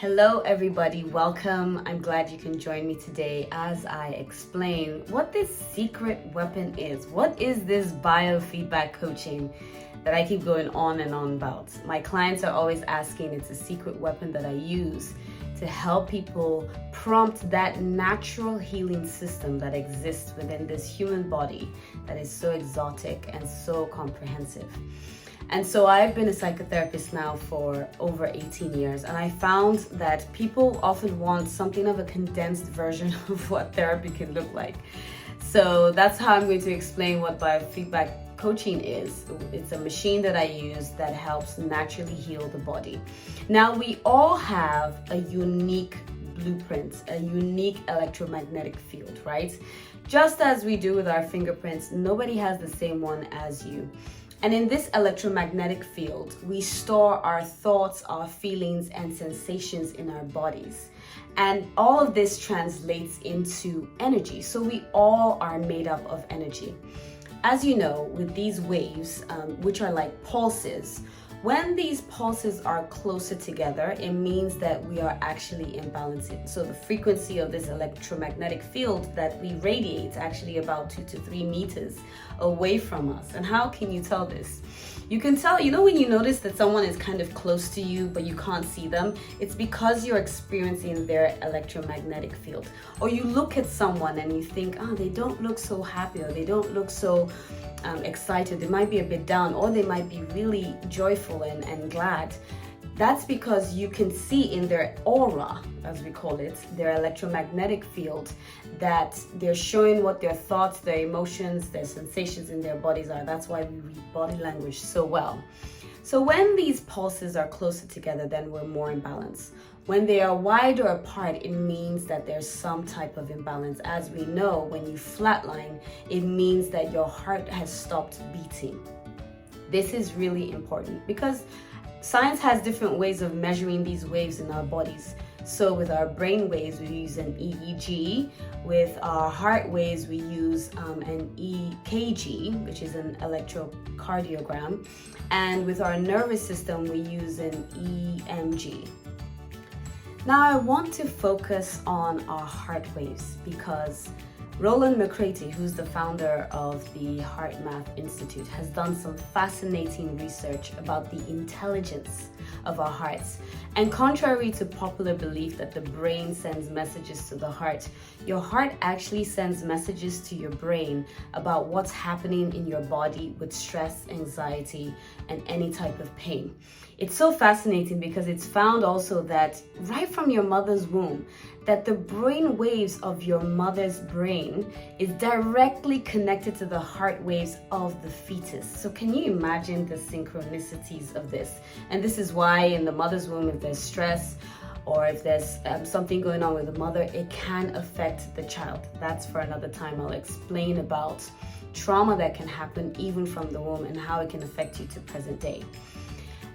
Hello everybody, welcome. I'm glad you can join me today as I explain what this secret weapon is. What is this biofeedback coaching that I keep going on and on about? My clients are always asking. It's a secret weapon that I use to help people prompt that natural healing system that exists within this human body that is so exotic and so comprehensive. And so I've been a psychotherapist now for over 18 years, and I found that people often want something of a condensed version of what therapy can look like. So that's how I'm going to explain what biofeedback coaching is. It's a machine that I use that helps naturally heal the body. Now, we all have a unique blueprint, a unique electromagnetic field, right? Just as we do with our fingerprints, nobody has the same one as you. And in this electromagnetic field, we store our thoughts, our feelings, and sensations in our bodies. And all of this translates into energy. So we all are made up of energy. As you know, with these waves, which are like pulses, when these pulses are closer together, it means that we are actually imbalancing. So the frequency of this electromagnetic field that we radiate actually about 2 to 3 meters away from us. And how can you tell this? You can tell, when you notice that someone is kind of close to you, but you can't see them, it's because you're experiencing their electromagnetic field. Or you look at someone and you think, they don't look so happy, or they don't look so excited. They might be a bit down, or they might be really joyful and glad. That's because you can see in their aura, as we call it, their electromagnetic field, that they're showing what their thoughts, their emotions, their sensations in their bodies are. That's why we read body language so well. So when these pulses are closer together, then we're more in balance. When they are wider apart, it means that there's some type of imbalance. As we know, when you flatline, it means that your heart has stopped beating. This is really important because science has different ways of measuring these waves in our bodies. So with our brain waves, we use an EEG. With our heart waves, we use an EKG, which is an electrocardiogram. And with our nervous system, we use an EMG. Now I want to focus on our heart waves because Roland McCraty, who's the founder of the Heart Math Institute, has done some fascinating research about the intelligence of our hearts. And contrary to popular belief that the brain sends messages to the heart, your heart actually sends messages to your brain about what's happening in your body with stress, anxiety, and any type of pain. It's so fascinating because it's found also that right from your mother's womb, that the brain waves of your mother's brain is directly connected to the heart waves of the fetus. So can you imagine the synchronicities of this? And this is why in the mother's womb, if there's stress or if there's something going on with the mother, it can affect the child. That's for another time. I'll explain about trauma that can happen even from the womb and how it can affect you to present day.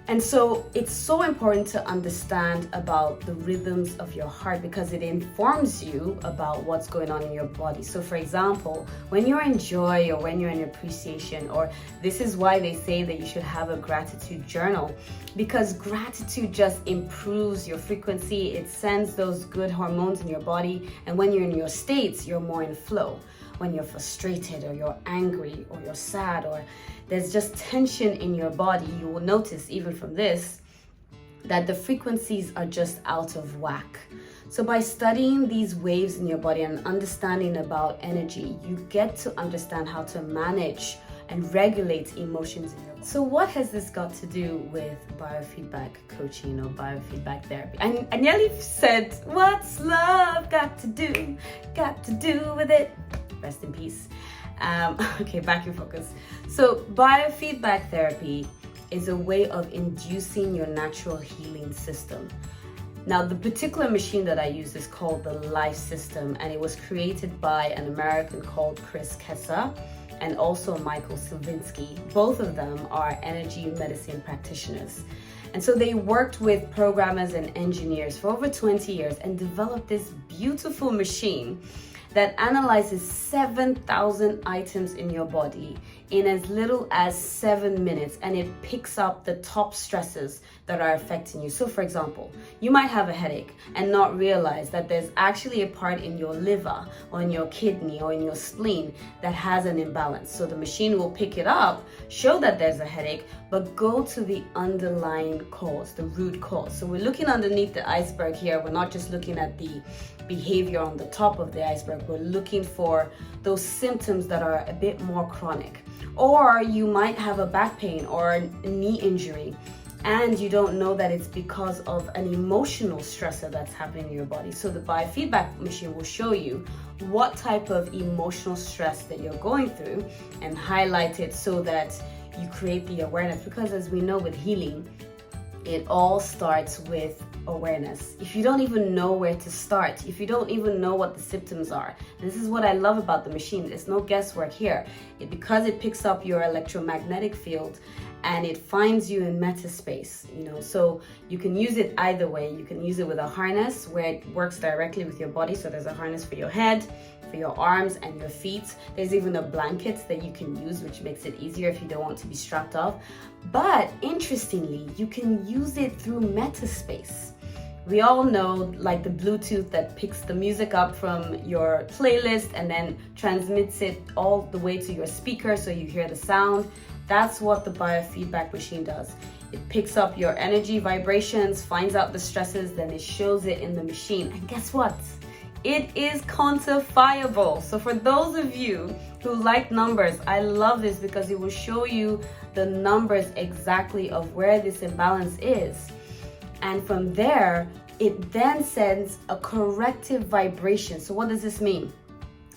And so it's so important to understand about the rhythms of your heart because it informs you about what's going on in your body. So for example, when you're in joy or when you're in appreciation, or this is why they say that you should have a gratitude journal, because gratitude just improves your frequency. It sends those good hormones in your body. And when you're in your states, you're more in flow. When you're frustrated or you're angry or you're sad or there's just tension in your body, you will notice even from this that the frequencies are just out of whack. So by studying these waves in your body and understanding about energy, you get to understand how to manage and regulate emotions in your body. So what has this got to do with biofeedback coaching or biofeedback therapy? I nearly said, what's love got to do with it? Rest in peace. Okay, back in focus. So biofeedback therapy is a way of inducing your natural healing system. Now, the particular machine that I use is called the Life System, and it was created by an American called Chris Kessa and also Michael Silvinsky. Both of them are energy medicine practitioners. And so they worked with programmers and engineers for over 20 years and developed this beautiful machine that analyzes 7,000 items in your body in as little as 7 minutes, and it picks up the top stresses that are affecting you. So for example, you might have a headache and not realize that there's actually a part in your liver or in your kidney or in your spleen that has an imbalance. So the machine will pick it up, show that there's a headache, but go to the underlying cause, the root cause. So we're looking underneath the iceberg here. We're not just looking at the behavior on the top of the iceberg. We're looking for those symptoms that are a bit more chronic. Or you might have a back pain or a knee injury, and you don't know that it's because of an emotional stressor that's happening in your body. So the biofeedback machine will show you what type of emotional stress that you're going through and highlight it so that you create the awareness. Because as we know with healing, it all starts with awareness. If you don't even know where to start, if you don't even know what the symptoms are, and this is what I love about the machine, there's no guesswork here. Because it picks up your electromagnetic field and it finds you in meta space, so you can use it either way. You can use it with a harness where it works directly with your body. So there's a harness for your head, for your arms and your feet. There's even a blanket that you can use, which makes it easier if you don't want to be strapped off. But interestingly, you can use it through meta space. We all know, like the Bluetooth that picks the music up from your playlist and then transmits it all the way to your speaker so you hear the sound. That's what the biofeedback machine does. It picks up your energy vibrations, finds out the stresses, then it shows it in the machine. And guess what? It is quantifiable. So for those of you who like numbers, I love this because it will show you the numbers exactly of where this imbalance is. And from there, it then sends a corrective vibration. So what does this mean?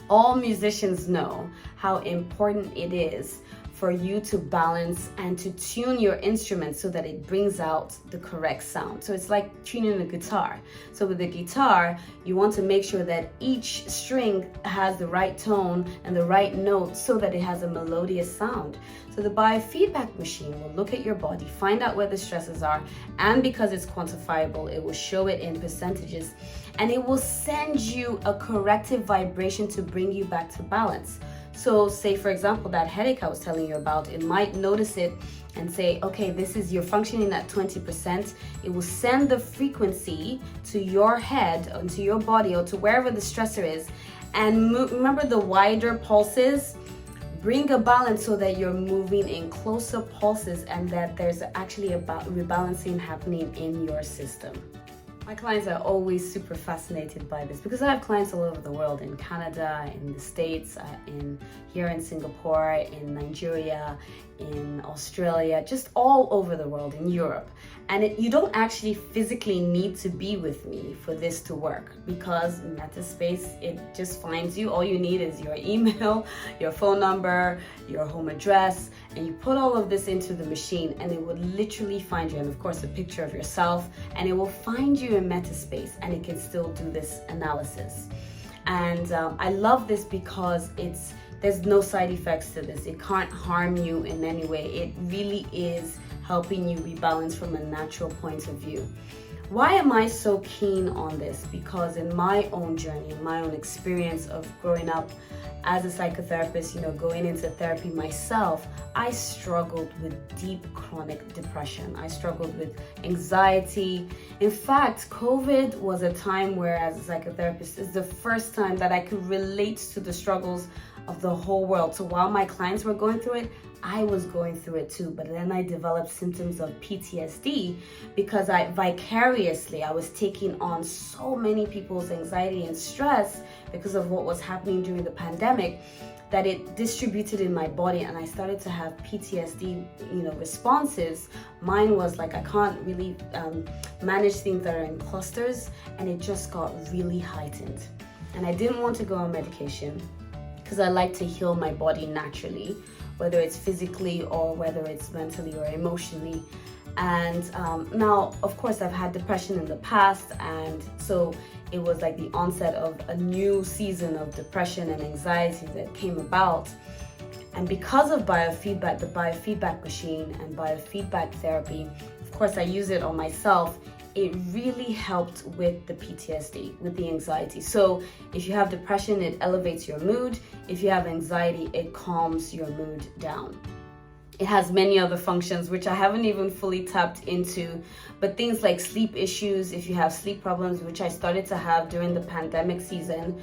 All musicians know how important it is for you to balance and to tune your instrument so that it brings out the correct sound. So it's like tuning a guitar. So with the guitar, you want to make sure that each string has the right tone and the right note so that it has a melodious sound. So the biofeedback machine will look at your body, find out where the stresses are, and because it's quantifiable, it will show it in percentages, and it will send you a corrective vibration to bring you back to balance. So say, for example, that headache I was telling you about, it might notice it and say, okay, you're functioning at 20%. It will send the frequency to your head, or to your body, or to wherever the stressor is. And remember the wider pulses? Bring a balance so that you're moving in closer pulses and that there's actually a rebalancing happening in your system. My clients are always super fascinated by this because I have clients all over the world, in Canada, in the States, here in Singapore, in Nigeria, in Australia, just all over the world, in Europe. And you don't actually physically need to be with me for this to work, because MetaSpace, it just finds you. All you need is your email, your phone number, your home address, and you put all of this into the machine and it will literally find you, and of course a picture of yourself, and it will find you in MetaSpace and it can still do this analysis. And I love this because there's no side effects to this. It can't harm you in any way. It really is helping you rebalance from a natural point of view. Why am I so keen on this? Because in my own journey, in my own experience of growing up as a psychotherapist, going into therapy myself, I struggled with deep chronic depression. I struggled with anxiety. In fact, COVID was a time where, as a psychotherapist, it's the first time that I could relate to the struggles of the whole world. So while my clients were going through it, I was going through it too. But then I developed symptoms of PTSD because I was taking on so many people's anxiety and stress because of what was happening during the pandemic, that it distributed in my body and I started to have PTSD, responses. Mine was like, I can't really manage things that are in clusters, and it just got really heightened. And I didn't want to go on medication because I like to heal my body naturally, whether it's physically or whether it's mentally or emotionally. And now, of course, I've had depression in the past, and so it was like the onset of a new season of depression and anxiety that came about. And because of biofeedback, the biofeedback machine and biofeedback therapy, of course, I use it on myself. it really helped with the PTSD, with the anxiety. So if you have depression, it elevates your mood. If you have anxiety, it calms your mood down. It has many other functions, which I haven't even fully tapped into, but things like sleep issues, if you have sleep problems, which I started to have during the pandemic season.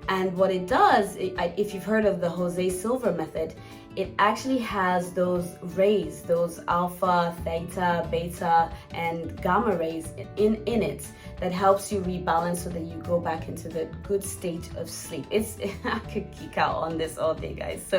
And what it does, if you've heard of the Jose Silva method, it actually has those rays, those alpha, theta, beta, and gamma rays in it that helps you rebalance so that you go back into the good state of sleep. I could geek out on this all day, guys.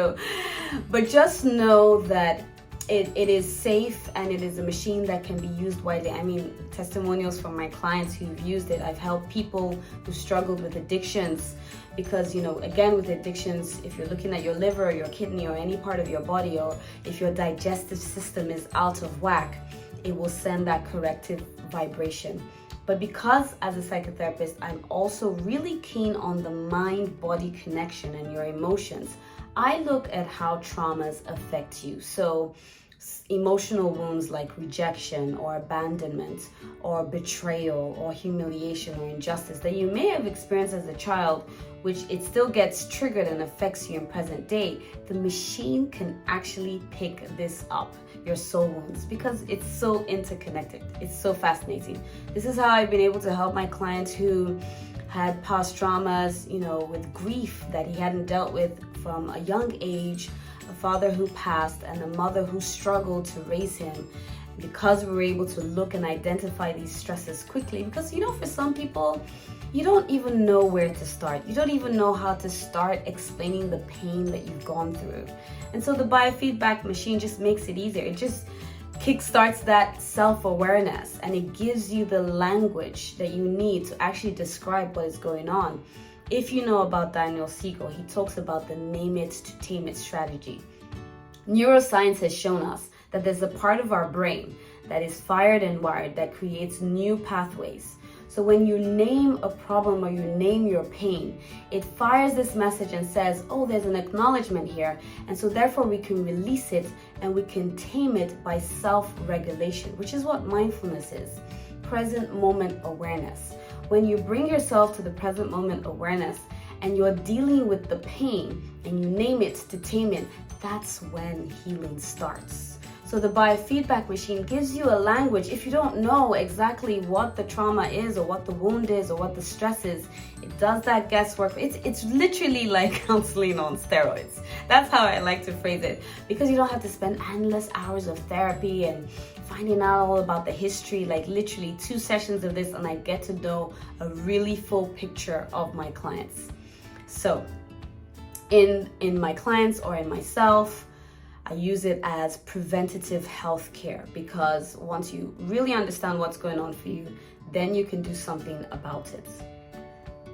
But just know that it is safe, and it is a machine that can be used widely. I mean, testimonials from my clients who've used it. I've helped people who struggled with addictions, because, again, with addictions, if you're looking at your liver or your kidney or any part of your body, or if your digestive system is out of whack, it will send that corrective vibration. But because as a psychotherapist, I'm also really keen on the mind-body connection and your emotions, I look at how traumas affect you. So emotional wounds like rejection or abandonment or betrayal or humiliation or injustice that you may have experienced as a child, which it still gets triggered and affects you in present day, the machine can actually pick this up, your soul wounds, because it's so interconnected. It's so fascinating. This is how I've been able to help my clients who had past traumas, with grief that he hadn't dealt with from a young age, a father who passed and a mother who struggled to raise him. Because we were able to look and identify these stresses quickly, because for some people, you don't even know where to start. You don't even know how to start explaining the pain that you've gone through. And so the biofeedback machine just makes it easier. It just kickstarts that self-awareness, and it gives you the language that you need to actually describe what is going on. If you know about Daniel Siegel, he talks about the name it to tame it strategy. Neuroscience has shown us that there's a part of our brain that is fired and wired that creates new pathways. So when you name a problem or you name your pain, it fires this message and says, oh, there's an acknowledgement here. And so therefore we can release it and we can tame it by self-regulation, which is what mindfulness is. Present moment awareness. When you bring yourself to the present moment awareness and you're dealing with the pain and you name it to tame it, that's when healing starts. So the biofeedback machine gives you a language. If you don't know exactly what the trauma is or what the wound is or what the stress is, it does that guesswork. It's literally like counseling on steroids. That's how I like to phrase it, because you don't have to spend endless hours of therapy and finding out all about the history. Like literally 2 sessions of this and I get to know a really full picture of my clients. So in my clients or in myself, I use it as preventative health care, because once you really understand what's going on for you, then you can do something about it.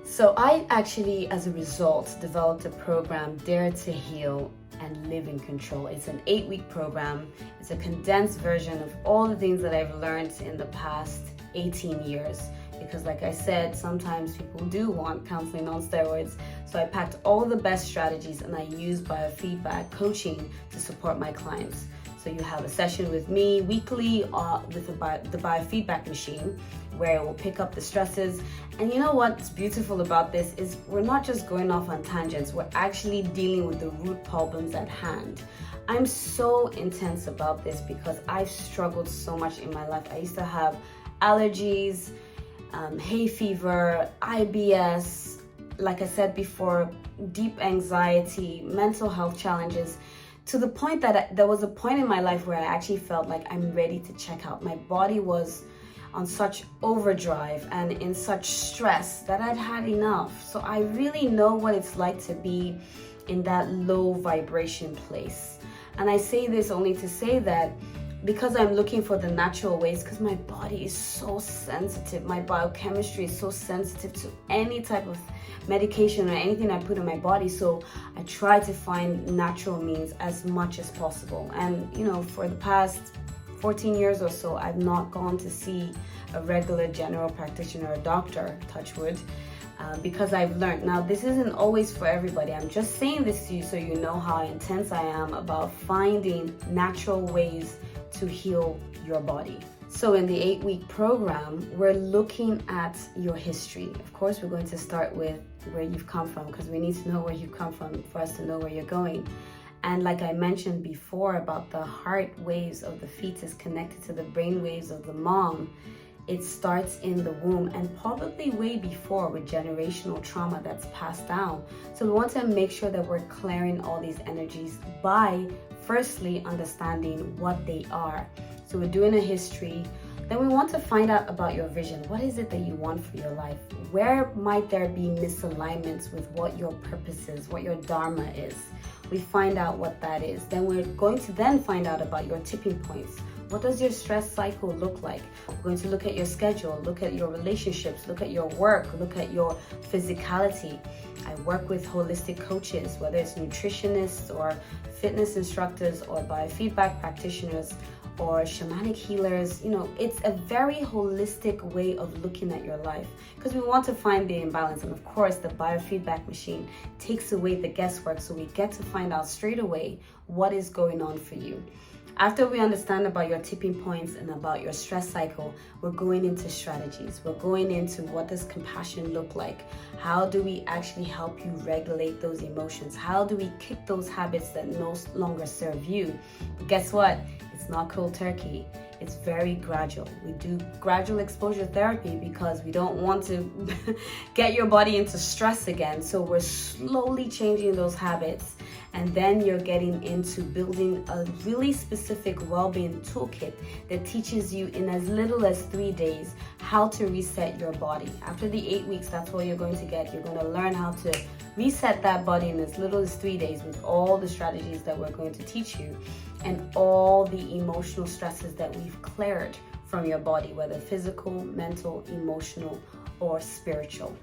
So I actually, as a result, developed a program, Dare to Heal and Live in Control. It's an 8-week program. It's a condensed version of all the things that I've learned in the past 18 years. Because like I said, sometimes people do want counseling on steroids. So I packed all the best strategies and I use biofeedback coaching to support my clients. So you have a session with me weekly with the biofeedback machine, where it will pick up the stresses. And you know what's beautiful about this is we're not just going off on tangents, we're actually dealing with the root problems at hand. I'm so intense about this because I've struggled so much in my life. I used to have allergies, hay fever, IBS, like I said before, deep anxiety, mental health challenges, to the point that there was a point in my life where I actually felt like I'm ready to check out. My body was on such overdrive and in such stress that I'd had enough. So I really know what it's like to be in that low vibration place. And I say this only to say that because I'm looking for the natural ways, because my body is so sensitive, my biochemistry is so sensitive to any type of medication or anything I put in my body. So I try to find natural means as much as possible. And for the past 14 years or so, I've not gone to see a regular general practitioner or doctor, touch wood, because I've learned. Now, this isn't always for everybody. I'm just saying this to you so you know how intense I am about finding natural ways to heal your body. So in the 8-week program, we're looking at your history. Of course, we're going to start with where you've come from, because we need to know where you've come from for us to know where you're going. And like I mentioned before about the heart waves of the fetus connected to the brain waves of the mom, it starts in the womb and probably way before with generational trauma that's passed down. So we want to make sure that we're clearing all these energies by firstly understanding what they are. So we're doing a history. Then we want to find out about your vision. What is it that you want for your life? Where might there be misalignments with what your purpose is, what your dharma is? We find out what that is. Then we're going to then find out about your tipping points. What does your stress cycle look like? We're going to look at your schedule, look at your relationships, look at your work, look at your physicality. I work with holistic coaches, whether it's nutritionists or fitness instructors or biofeedback practitioners or shamanic healers. It's a very holistic way of looking at your life because we want to find the imbalance. And of course, the biofeedback machine takes away the guesswork, so we get to find out straight away what is going on for you. After we understand about your tipping points and about your stress cycle, we're going into strategies. We're going into what does compassion look like? How do we actually help you regulate those emotions? How do we kick those habits that no longer serve you? But guess what? It's not cold turkey. It's very gradual. We do gradual exposure therapy because we don't want to get your body into stress again. So we're slowly changing those habits. And then you're getting into building a really specific well-being toolkit that teaches you in as little as 3 days how to reset your body. After the 8 weeks, that's what you're going to get. You're going to learn how to reset that body in as little as 3 days with all the strategies that we're going to teach you and all the emotional stresses that we've cleared from your body, whether physical, mental, emotional, or spiritual.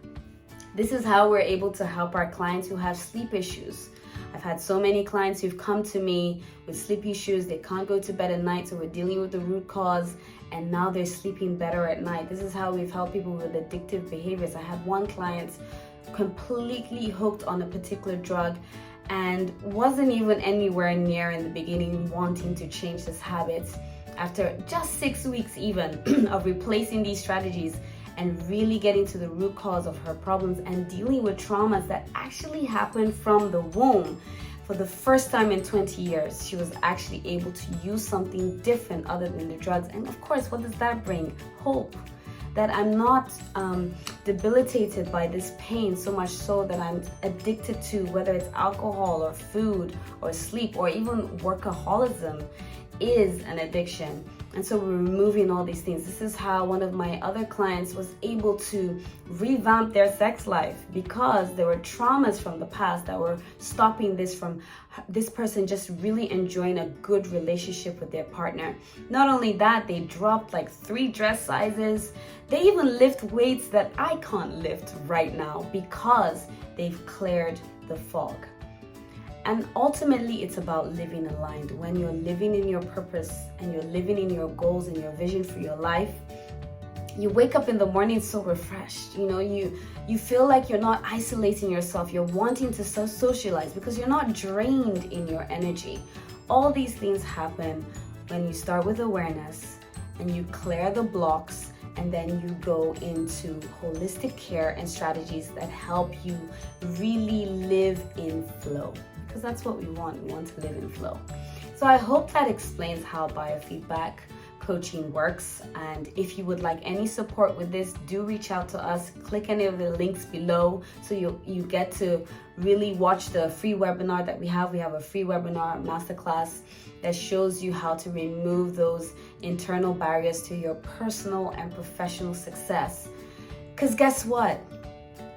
This is how we're able to help our clients who have sleep issues. I've had so many clients who've come to me with sleep issues. They can't go to bed at night, so we're dealing with the root cause, and now they're sleeping better at night. This is how we've helped people with addictive behaviors. I had one client completely hooked on a particular drug and wasn't even anywhere near in the beginning wanting to change his habits. After just 6 weeks even of replacing these strategies and really getting to the root cause of her problems and dealing with traumas that actually happened from the womb. For the first time in 20 years, she was actually able to use something different other than the drugs. And of course, what does that bring? Hope. That I'm not debilitated by this pain so much so that I'm addicted to, whether it's alcohol or food or sleep or even workaholism is an addiction. And so we're removing all these things. This is how one of my other clients was able to revamp their sex life because there were traumas from the past that were stopping this person just really enjoying a good relationship with their partner. Not only that, they dropped like 3 dress sizes. They even lift weights that I can't lift right now because they've cleared the fog. And ultimately, it's about living aligned. When you're living in your purpose and you're living in your goals and your vision for your life, you wake up in the morning so refreshed. You feel like you're not isolating yourself. You're wanting to socialize because you're not drained in your energy. All these things happen when you start with awareness and you clear the blocks, and then you go into holistic care and strategies that help you really live in flow. Because that's what we want. We want to live in flow. So I hope that explains how biofeedback coaching works. And if you would like any support with this, do reach out to us. Click any of the links below so you get to really watch the free webinar that we have. We have a free webinar, MasterClass, that shows you how to remove those internal barriers to your personal and professional success. Because guess what?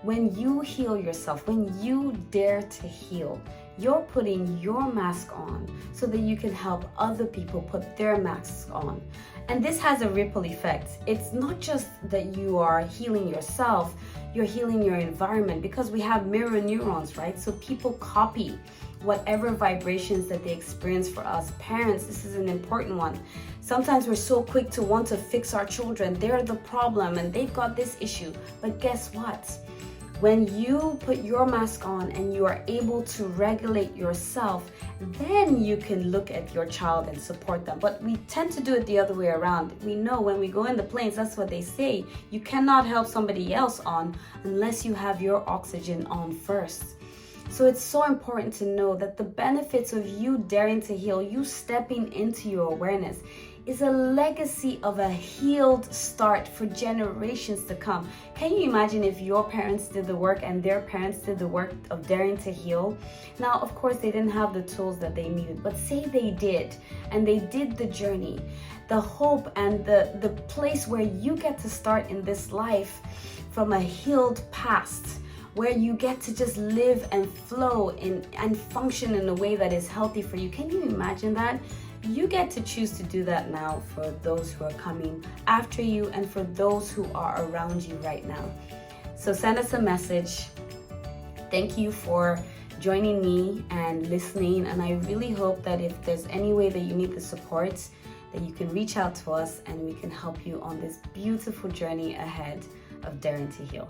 When you heal yourself, when you dare to heal, you're putting your mask on so that you can help other people put their masks on. And this has a ripple effect. It's not just that you are healing yourself, you're healing your environment, because we have mirror neurons, right? So people copy whatever vibrations that they experience. For us parents, this is an important one. Sometimes we're so quick to want to fix our children. They're the problem and they've got this issue. But guess what? When you put your mask on and you are able to regulate yourself, then you can look at your child and support them. But we tend to do it the other way around. We know when we go in the planes, that's what they say. You cannot help somebody else on unless you have your oxygen on first. So it's so important to know that the benefits of you daring to heal, you stepping into your awareness, is a legacy of a healed start for generations to come. Can you imagine if your parents did the work and their parents did the work of daring to heal? Now, of course, they didn't have the tools that they needed, but say they did, and they did the journey. The hope and the place where you get to start in this life from a healed past, where you get to just live and flow and function in a way that is healthy for you. Can you imagine that? You get to choose to do that now for those who are coming after you and for those who are around you right now. So send us a message. Thank you for joining me and listening. And I really hope that if there's any way that you need the support, that you can reach out to us and we can help you on this beautiful journey ahead of daring to heal.